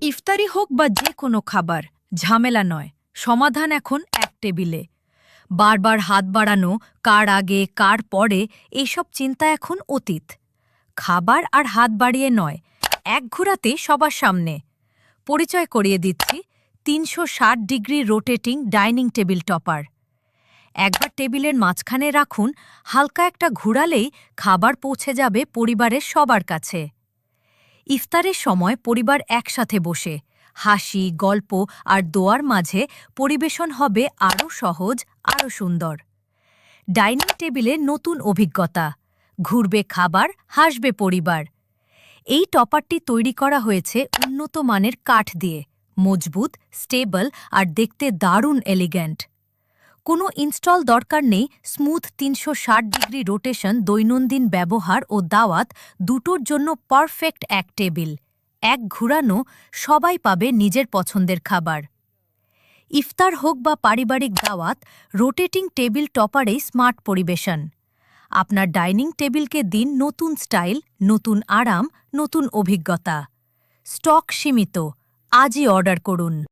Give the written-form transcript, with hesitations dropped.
ইফতারি হোক বা যে কোনো খাবার, ঝামেলা নয়, সমাধান এখন এক টেবিলে। বারবার হাত বাড়ানো, কার আগে কার পরে, এইসব চিন্তা এখন অতীত। খাবার আর হাত বাড়িয়ে নয়, এক ঘোরাতে সবার সামনে। পরিচয় করিয়ে দিচ্ছি ৩৬০ degree rotating dining table topper. একবার টেবিলের মাঝখানে রাখুন, হালকা একটা ঘুরালেই খাবার পৌঁছে যাবে পরিবারের সবার কাছে। ইফতারের সময় পরিবার একসাথে বসে হাসি, গল্প আর দোয়ার মাঝে পরিবেশন হবে আরও সহজ, আরও সুন্দর। ডাইনিং টেবিলে নতুন অভিজ্ঞতা, ঘুরবে খাবার, হাসবে পরিবার। এই টপারটি তৈরি করা হয়েছে উন্নত মানের কাঠ দিয়ে, মজবুত, স্টেবল আর দেখতে দারুণ এলিগ্যান্ট। কোনো ইনস্টল দরকার নেই। স্মুথ ৩৬০ ডিগ্রি রোটেশন দৈনন্দিন ব্যবহার ও দাওয়াত দুটোর জন্য পারফেক্ট এক টেবিল। এক ঘুরানো, সবাই পাবে নিজের পছন্দের খাবার। ইফতার হোক বা পারিবারিক দাওয়াত, রোটেটিং টেবিল টপারেই স্মার্ট পরিবেশন। আপনার ডাইনিং টেবিলকে দিন নতুন স্টাইল, নতুন আরাম, নতুন অভিজ্ঞতা। স্টক সীমিত, আজই অর্ডার করুন।